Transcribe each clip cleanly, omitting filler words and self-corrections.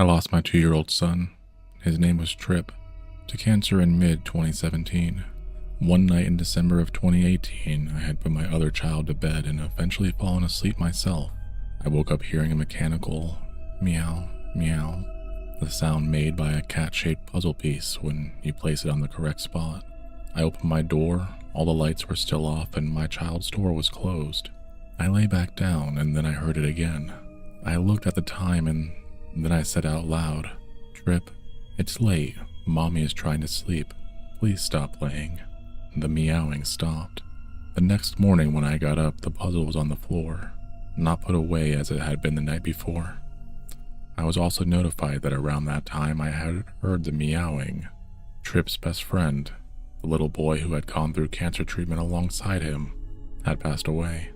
I lost my 2-year-old son. His name was Trip, to cancer in mid-2017. One night in December of 2018, I had put my other child to bed and eventually fallen asleep myself. I woke up hearing a mechanical meow, meow, the sound made by a cat-shaped puzzle piece when you place it on the correct spot. I opened my door, all the lights were still off, and my child's door was closed. I lay back down, and then I heard it again. I looked at the time, and then I said out loud, "Trip, it's late. Mommy is trying to sleep. Please stop playing." The meowing stopped. The next morning when I got up, the puzzle was on the floor, not put away as it had been the night before. I was also notified that around that time I had heard the meowing. Trip's best friend, the little boy who had gone through cancer treatment alongside him, had passed away.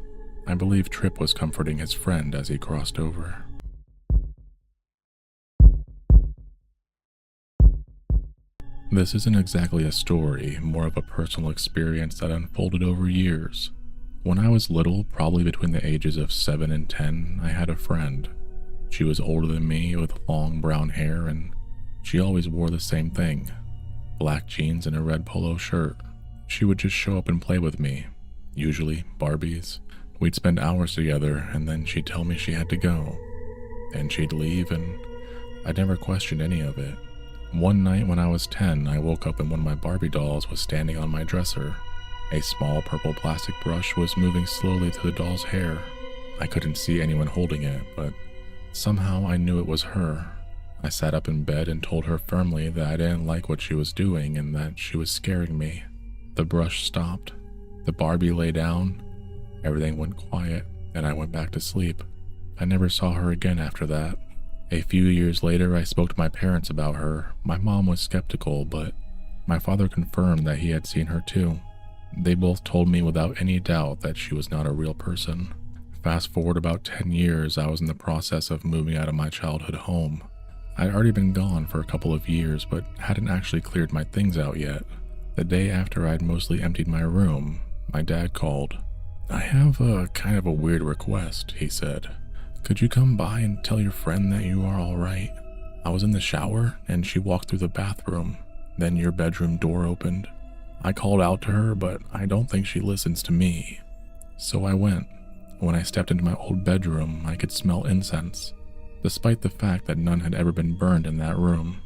I believe Trip was comforting his friend as he crossed over. This isn't exactly a story, more of a personal experience that unfolded over years. When I was little, probably between the ages of 7 and 10, I had a friend. She was older than me with long brown hair, and she always wore the same thing, black jeans and a red polo shirt. She would just show up and play with me, usually Barbies. We'd spend hours together, and then she'd tell me she had to go. And she'd leave, and I'd never questioned any of it. One night when I was 10, I woke up and one of my Barbie dolls was standing on my dresser. A small purple plastic brush was moving slowly through the doll's hair. I couldn't see anyone holding it, but somehow I knew it was her. I sat up in bed and told her firmly that I didn't like what she was doing and that she was scaring me. The brush stopped. The Barbie lay down. Everything went quiet, and I went back to sleep. I never saw her again after that. A few years later, I spoke to my parents about her. My mom was skeptical, but my father confirmed that he had seen her too. They both told me without any doubt that she was not a real person. Fast forward about 10 years, I was in the process of moving out of my childhood home. I'd already been gone for a couple of years, but hadn't actually cleared my things out yet. The day after I'd mostly emptied my room, my dad called. "I have a kind of a weird request," he said. "Could you come by and tell your friend that you are all right? I was in the shower and she walked through the bathroom. Then your bedroom door opened. I called out to her, but I don't think she listens to me." So I went. When I stepped into my old bedroom, I could smell incense, despite the fact that none had ever been burned in that room.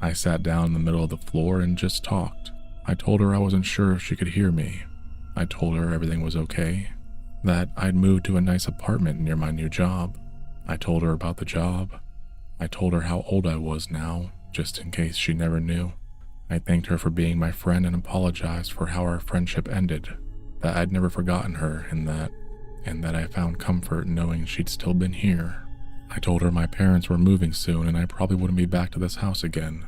I sat down in the middle of the floor and just talked. I told her I wasn't sure if she could hear me. I told her everything was okay, that I'd moved to a nice apartment near my new job. I told her about the job. I told her how old I was now, just in case she never knew. I thanked her for being my friend and apologized for how our friendship ended, that I'd never forgotten her and that I found comfort knowing she'd still been here. I told her my parents were moving soon and I probably wouldn't be back to this house again.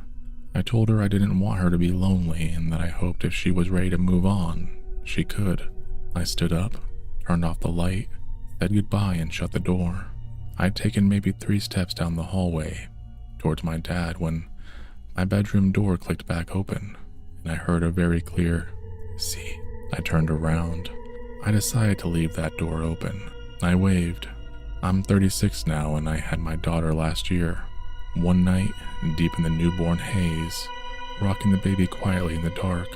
I told her I didn't want her to be lonely and that I hoped if she was ready to move on, she could. I stood up, turned off the light, said goodbye and shut the door. I'd taken maybe 3 steps down the hallway towards my dad when my bedroom door clicked back open and I heard a very clear, "See." I turned around. I decided to leave that door open. I waved. I'm 36 now and I had my daughter last year. One night, deep in the newborn haze, rocking the baby quietly in the dark,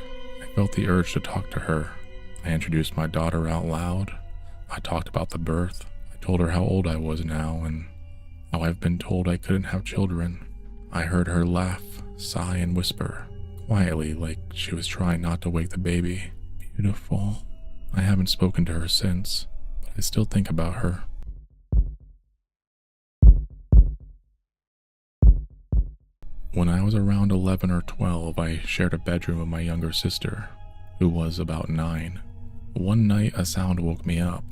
I felt the urge to talk to her. I introduced my daughter out loud. I talked about the birth. I told her how old I was now and how I've been told I couldn't have children. I heard her laugh, sigh, and whisper, quietly like she was trying not to wake the baby. Beautiful. I haven't spoken to her since, but I still think about her. When I was around 11 or 12, I shared a bedroom with my younger sister, who was about 9. One night, a sound woke me up.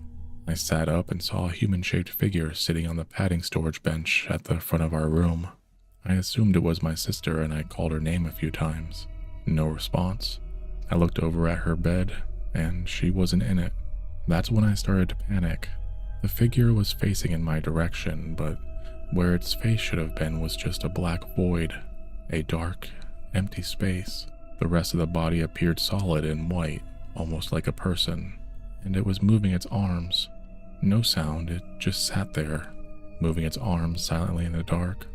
I sat up and saw a human-shaped figure sitting on the padding storage bench at the front of our room. I assumed it was my sister and I called her name a few times. No response. I looked over at her bed and she wasn't in it. That's when I started to panic. The figure was facing in my direction, but where its face should have been was just a black void, a dark, empty space. The rest of the body appeared solid and white, almost like a person, and it was moving its arms. No sound, it just sat there, moving its arms silently in the dark.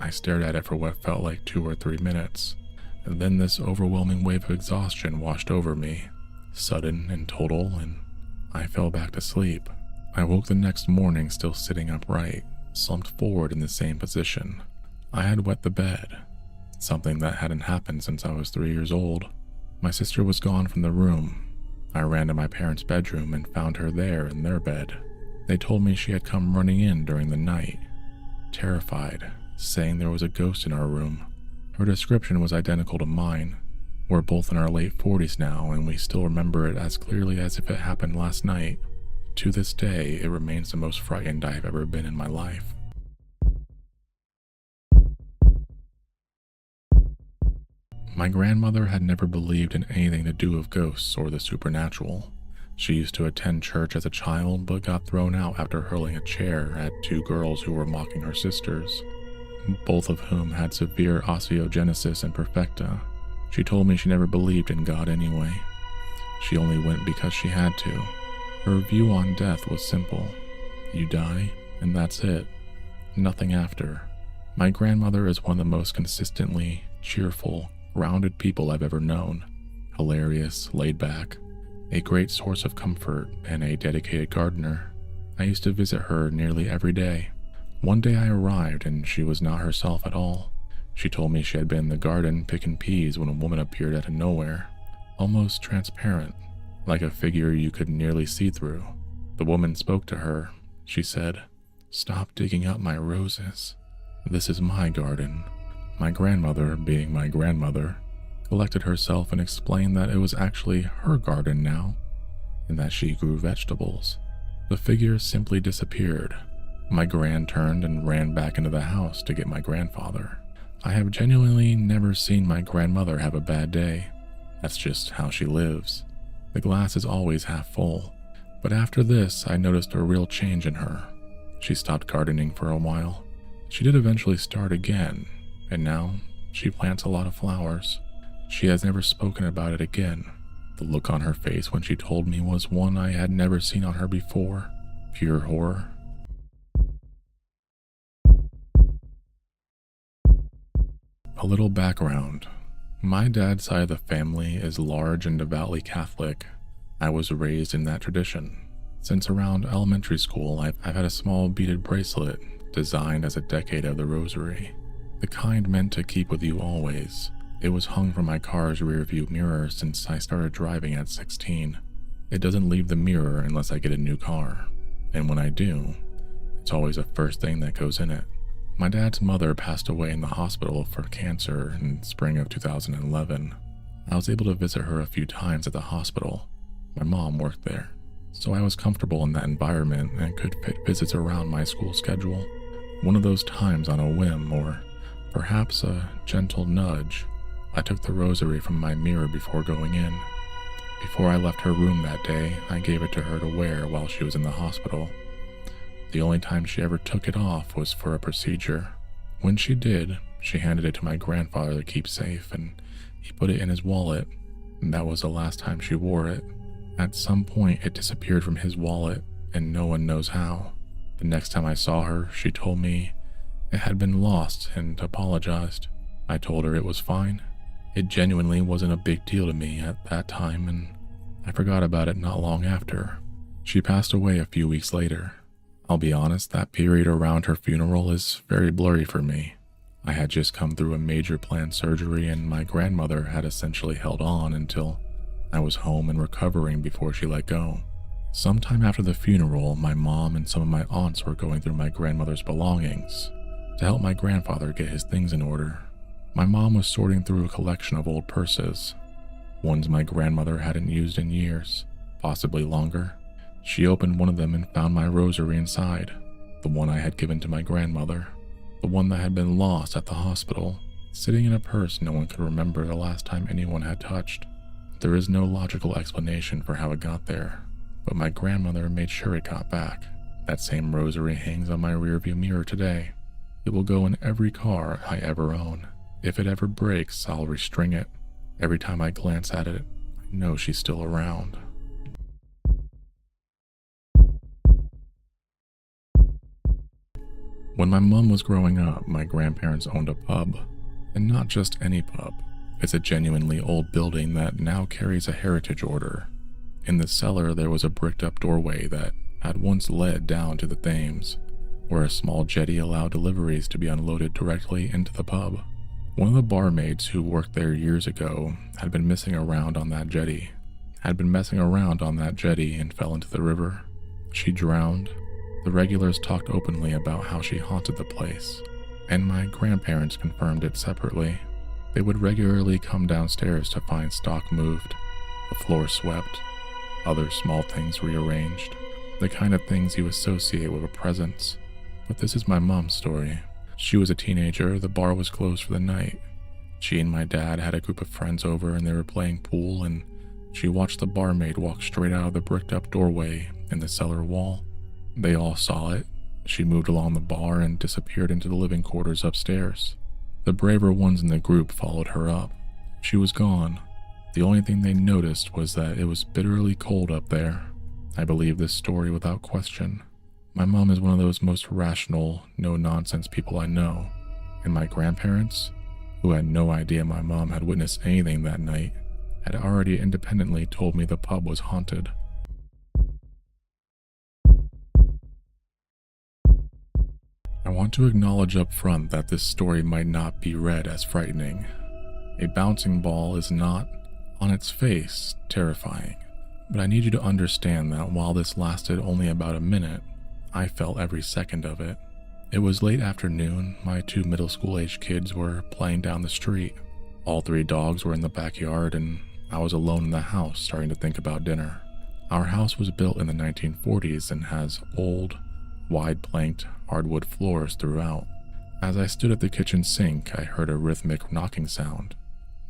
I stared at it for what felt like 2 or 3 minutes, and then this overwhelming wave of exhaustion washed over me, sudden and total, and I fell back to sleep. I woke the next morning still sitting upright, slumped forward in the same position. I had wet the bed, something that hadn't happened since I was 3 years old. My sister was gone from the room. I ran to my parents' bedroom and found her there in their bed. They told me she had come running in during the night, terrified, saying there was a ghost in our room. Her description was identical to mine. We're both in our late 40s now, and we still remember it as clearly as if it happened last night. To this day, it remains the most frightened I have ever been in my life. My grandmother had never believed in anything to do with ghosts or the supernatural. She used to attend church as a child, but got thrown out after hurling a chair at 2 girls who were mocking her sisters, both of whom had severe osteogenesis imperfecta. She told me she never believed in God anyway. She only went because she had to. Her view on death was simple. You die, and that's it. Nothing after. My grandmother is one of the most consistently cheerful, grounded people I've ever known. Hilarious, laid back, a great source of comfort, and a dedicated gardener. I used to visit her nearly every day. One day I arrived and she was not herself at all. She told me she had been in the garden picking peas when a woman appeared out of nowhere, almost transparent, like a figure you could nearly see through. The woman spoke to her. She said, "Stop digging up my roses. This is my garden." My grandmother, being my grandmother, collected herself and explained that it was actually her garden now, and that she grew vegetables. The figure simply disappeared. My gran turned and ran back into the house to get my grandfather. I have genuinely never seen my grandmother have a bad day. That's just how she lives. The glass is always half full. But after this, I noticed a real change in her. She stopped gardening for a while. She did eventually start again, and now she plants a lot of flowers. She has never spoken about it again. The look on her face when she told me was one I had never seen on her before. Pure horror. A little background. My dad's side of the family is large and devoutly Catholic. I was raised in that tradition. Since around elementary school, I've had a small beaded bracelet designed as a decade of the Rosary. The kind meant to keep with you always. It was hung from my car's rearview mirror since I started driving at 16. It doesn't leave the mirror unless I get a new car, and when I do, it's always the first thing that goes in it. My dad's mother passed away in the hospital for cancer in spring of 2011. I was able to visit her a few times at the hospital. My mom worked there, so I was comfortable in that environment and could fit visits around my school schedule. One of those times on a whim, or perhaps a gentle nudge, I took the rosary from my mirror before going in. Before I left her room that day, I gave it to her to wear while she was in the hospital. The only time she ever took it off was for a procedure. When she did, she handed it to my grandfather to keep safe, and he put it in his wallet, and that was the last time she wore it. At some point, it disappeared from his wallet, and no one knows how. The next time I saw her, she told me it had been lost and apologized. I told her it was fine. It genuinely wasn't a big deal to me at that time, and I forgot about it not long after. She passed away a few weeks later. I'll be honest, that period around her funeral is very blurry for me. I had just come through a major planned surgery, and my grandmother had essentially held on until I was home and recovering before she let go. Sometime after the funeral, my mom and some of my aunts were going through my grandmother's belongings to help my grandfather get his things in order. My mom was sorting through a collection of old purses, ones my grandmother hadn't used in years, possibly longer. She opened one of them and found my rosary inside, the one I had given to my grandmother, the one that had been lost at the hospital, sitting in a purse no one could remember the last time anyone had touched. There is no logical explanation for how it got there, but my grandmother made sure it got back. That same rosary hangs on my rearview mirror today. It will go in every car I ever own. If it ever breaks, I'll restring it. Every time I glance at it, I know she's still around. When my mom was growing up, my grandparents owned a pub. And not just any pub. It's a genuinely old building that now carries a heritage order. In the cellar, there was a bricked-up doorway that had once led down to the Thames, where a small jetty allowed deliveries to be unloaded directly into the pub. One of the barmaids who worked there years ago had been messing around on that jetty and fell into the river. She drowned. The regulars talked openly about how she haunted the place, and my grandparents confirmed it separately. They would regularly come downstairs to find stock moved, the floor swept, other small things rearranged, the kind of things you associate with a presence. But this is my mom's story. She was a teenager, the bar was closed for the night. She and my dad had a group of friends over and they were playing pool, and she watched the barmaid walk straight out of the bricked up doorway in the cellar wall. They all saw it. She moved along the bar and disappeared into the living quarters upstairs. The braver ones in the group followed her up. She was gone. The only thing they noticed was that it was bitterly cold up there. I believe this story without question. My mom is one of those most rational, no-nonsense people I know, and my grandparents, who had no idea my mom had witnessed anything that night, had already independently told me the pub was haunted. I want to acknowledge up front that this story might not be read as frightening. A bouncing ball is not, on its face, terrifying, but I need you to understand that while this lasted only about a minute, I felt every second of it. It was late afternoon. My 2 middle school age kids were playing down the street. All 3 dogs were in the backyard, and I was alone in the house starting to think about dinner. Our house was built in the 1940s and has old, wide-planked hardwood floors throughout. As I stood at the kitchen sink, I heard a rhythmic knocking sound.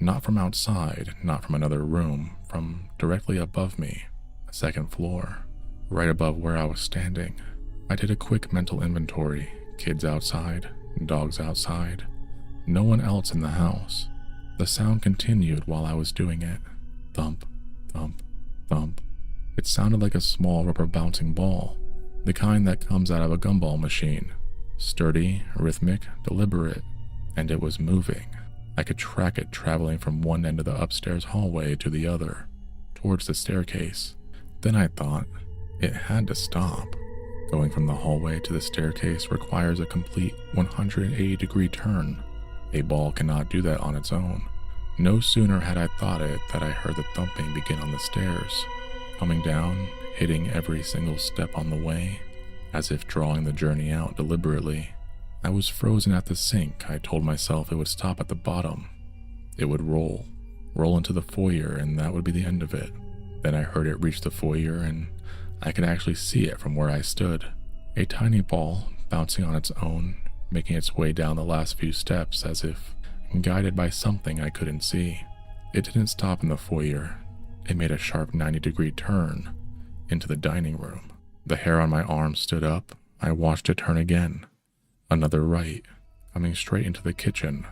Not from outside, not from another room, from directly above me, the 2nd floor, right above where I was standing. I did a quick mental inventory. Kids outside, dogs outside, no one else in the house. The sound continued while I was doing it. Thump, thump, thump. It sounded like a small rubber bouncing ball, the kind that comes out of a gumball machine. Sturdy, rhythmic, deliberate, and it was moving. I could track it traveling from one end of the upstairs hallway to the other, towards the staircase. Then I thought, it had to stop. Going from the hallway to the staircase requires a complete 180-degree turn. A ball cannot do that on its own. No sooner had I thought it that I heard the thumping begin on the stairs, coming down, hitting every single step on the way, as if drawing the journey out deliberately. I was frozen at the sink. I told myself it would stop at the bottom. It would roll into the foyer, and that would be the end of it. Then I heard it reach the foyer, and I could actually see it from where I stood. A tiny ball, bouncing on its own, making its way down the last few steps as if guided by something I couldn't see. It didn't stop in the foyer. It made a sharp 90-degree turn into the dining room. The hair on my arm stood up. I watched it turn again. Another right, coming straight into the kitchen,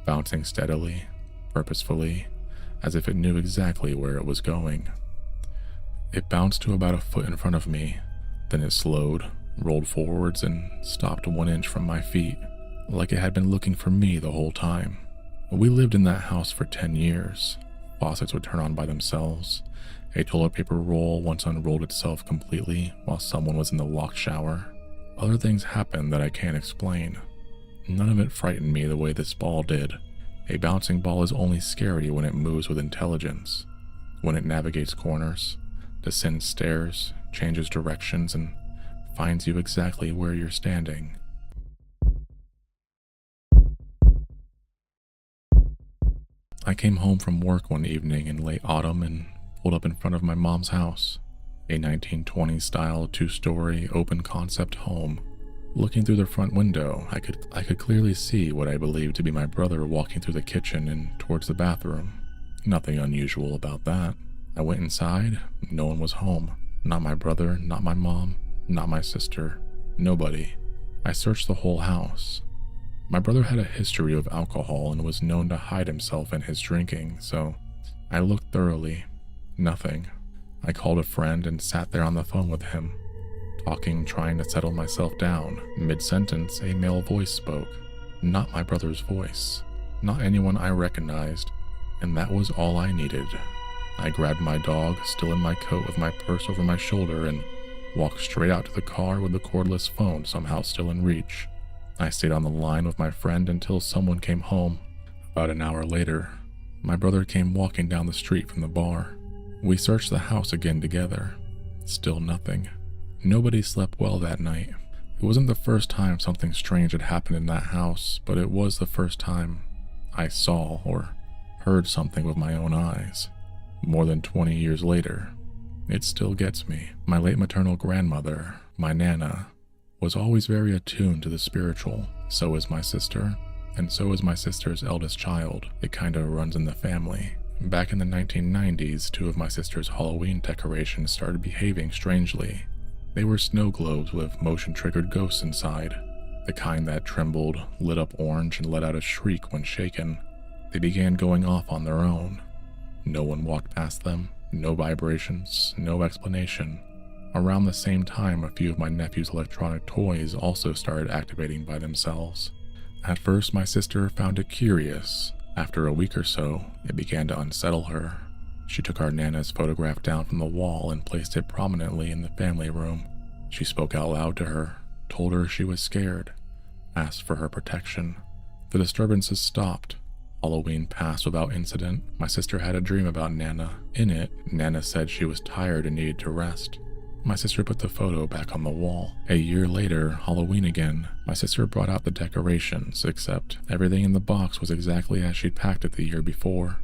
bouncing steadily, purposefully, as if it knew exactly where it was going. It bounced to about a foot in front of me, then it slowed, rolled forwards, and stopped 1 inch from my feet, like it had been looking for me the whole time. We lived in that house for 10 years. Faucets would turn on by themselves. A toilet paper roll once unrolled itself completely while someone was in the locked shower. Other things happened that I can't explain. None of it frightened me the way this ball did. A bouncing ball is only scary when it moves with intelligence, when it navigates corners, descends stairs, changes directions, and finds you exactly where you're standing. I came home from work one evening in late autumn and pulled up in front of my mom's house, a 1920s style 2-story open concept home. Looking through the front window, I could clearly see what I believed to be my brother walking through the kitchen and towards the bathroom. Nothing unusual about that. I went inside. No one was home. Not my brother, not my mom, not my sister. Nobody. I searched the whole house. My brother had a history of alcohol and was known to hide himself in his drinking, so I looked thoroughly. Nothing. I called a friend and sat there on the phone with him. talking, trying to settle myself down. Mid-sentence, a male voice spoke. Not my brother's voice. Not anyone I recognized. And that was all I needed. I grabbed my dog, still in my coat with my purse over my shoulder, and walked straight out to the car with the cordless phone somehow still in reach. I stayed on the line with my friend until someone came home. About an hour later, my brother came walking down the street from the bar. We searched the house again together. Still nothing. Nobody slept well that night. It wasn't the first time something strange had happened in that house, but it was the first time I saw or heard something with my own eyes. More than 20 years later, it still gets me. My late maternal grandmother, my Nana, was always very attuned to the spiritual. So is my sister, and so is my sister's eldest child. It kinda runs in the family. Back in the 1990s, 2 of my sister's Halloween decorations started behaving strangely. They were snow globes with motion-triggered ghosts inside, the kind that trembled, lit up orange, and let out a shriek when shaken. They began going off on their own. No one walked past them, no vibrations, no explanation. Around the same time, a few of my nephew's electronic toys also started activating by themselves. At first, my sister found it curious. After a week or so, it began to unsettle her. She took our Nana's photograph down from the wall and placed it prominently in the family room. She spoke out loud to her, told her she was scared, asked for her protection. The disturbances stopped. Halloween passed without incident. My sister had a dream about Nana. In it, Nana said she was tired and needed to rest. My sister put the photo back on the wall. A year later, Halloween again, my sister brought out the decorations, except everything in the box was exactly as she'd packed it the year before,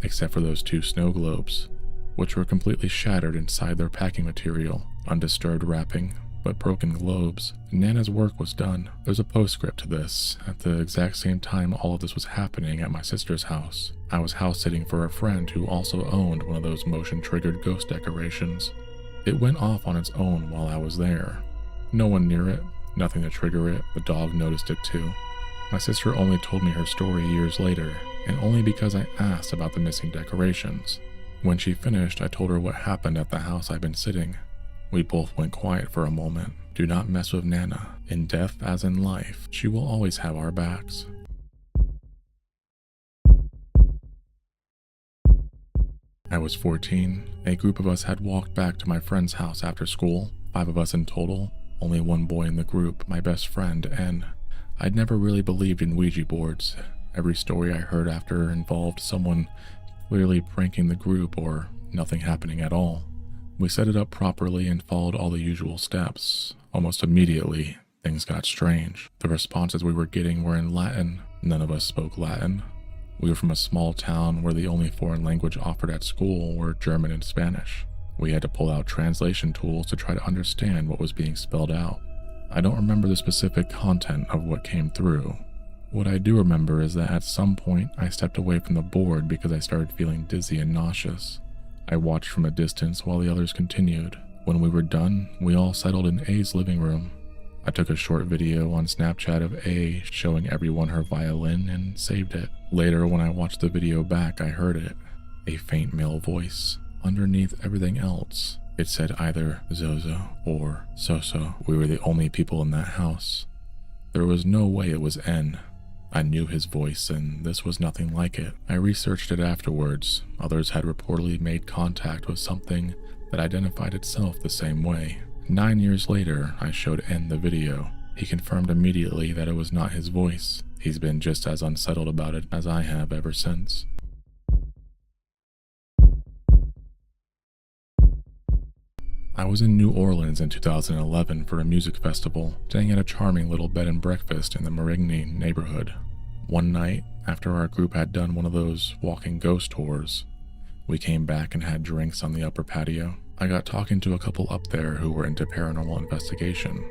except for those 2 snow globes, which were completely shattered inside their packing material, undisturbed wrapping, but broken globes. Nana's work was done. There's a postscript to this. At the exact same time all of this was happening at my sister's house, I was house sitting for a friend who also owned one of those motion-triggered ghost decorations. It went off on its own while I was there. No one near it, nothing to trigger it. The dog noticed it too. My sister only told me her story years later, and only because I asked about the missing decorations. When she finished, I told her what happened at the house I'd been sitting. We both went quiet for a moment. Do not mess with Nana. In death as in life, she will always have our backs. I was 14. A group of us had walked back to my friend's house after school. 5 of us in total. Only one boy in the group, my best friend, N. I'd never really believed in Ouija boards. Every story I heard after involved someone clearly pranking the group or nothing happening at all. We set it up properly and followed all the usual steps. Almost immediately, things got strange. The responses we were getting were in Latin. None of us spoke Latin. We were from a small town where the only foreign language offered at school were German and Spanish. We had to pull out translation tools to try to understand what was being spelled out. I don't remember the specific content of what came through. What I do remember is that at some point I stepped away from the board because I started feeling dizzy and nauseous. I watched from a distance while the others continued. When we were done, we all settled in A's living room. I took a short video on Snapchat of A showing everyone her violin and saved it. Later, when I watched the video back, I heard it. A faint male voice. Underneath everything else, it said either Zozo or Zozo. We were the only people in that house. There was no way it was N. I knew his voice, and this was nothing like it. I researched it afterwards. Others had reportedly made contact with something that identified itself the same way. 9 years later, I showed N the video. He confirmed immediately that it was not his voice. He's been just as unsettled about it as I have ever since. I was in New Orleans in 2011 for a music festival, staying at a charming little bed and breakfast in the Marigny neighborhood. One night, after our group had done one of those walking ghost tours, we came back and had drinks on the upper patio. I got talking to a couple up there who were into paranormal investigation.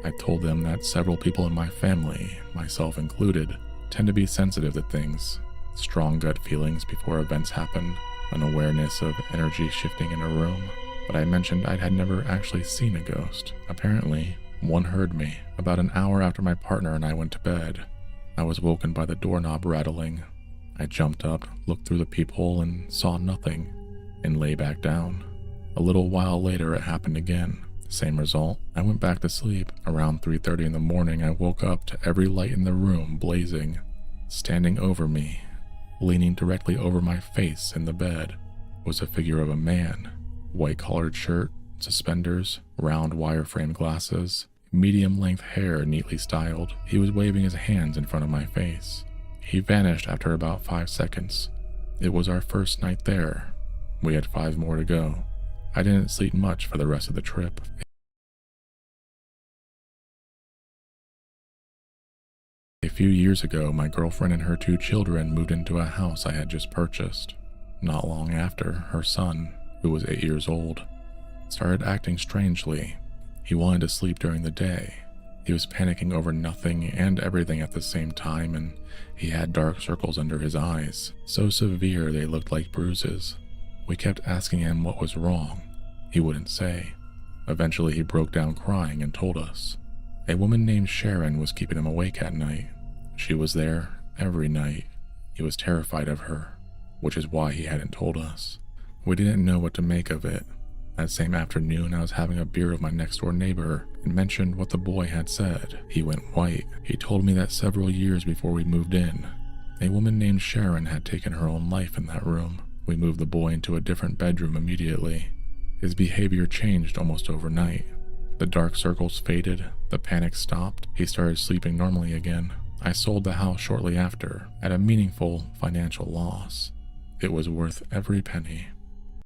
I told them that several people in my family, myself included, tend to be sensitive to things. Strong gut feelings before events happen, an awareness of energy shifting in a room. But I mentioned I had never actually seen a ghost. Apparently, one heard me. About an hour after my partner and I went to bed, I was woken by the doorknob rattling. I jumped up, looked through the peephole, and saw nothing, and lay back down. A little while later it happened again. Same result. I went back to sleep. Around 3:30 in the morning, I woke up to every light in the room blazing. Standing over me, leaning directly over my face in the bed, was a figure of a man. White collared shirt, suspenders, round wireframe glasses, medium-length hair neatly styled. He was waving his hands in front of my face. He vanished after about 5 seconds. It was our first night there. We had 5 more to go. I didn't sleep much for the rest of the trip. A few years ago, my girlfriend and her 2 children moved into a house I had just purchased. Not long after, her son, who was 8 years old, started acting strangely. He wanted to sleep during the day. He was panicking over nothing and everything at the same time, and he had dark circles under his eyes, so severe they looked like bruises. We kept asking him what was wrong. He wouldn't say. Eventually he broke down crying and told us. A woman named Sharon was keeping him awake at night. She was there every night. He was terrified of her, which is why he hadn't told us. We didn't know what to make of it. That same afternoon, I was having a beer with my next-door neighbor and mentioned what the boy had said. He went white. He told me that several years before we moved in, a woman named Sharon had taken her own life in that room. We moved the boy into a different bedroom immediately. His behavior changed almost overnight. The dark circles faded, the panic stopped, he started sleeping normally again. I sold the house shortly after, at a meaningful financial loss. It was worth every penny.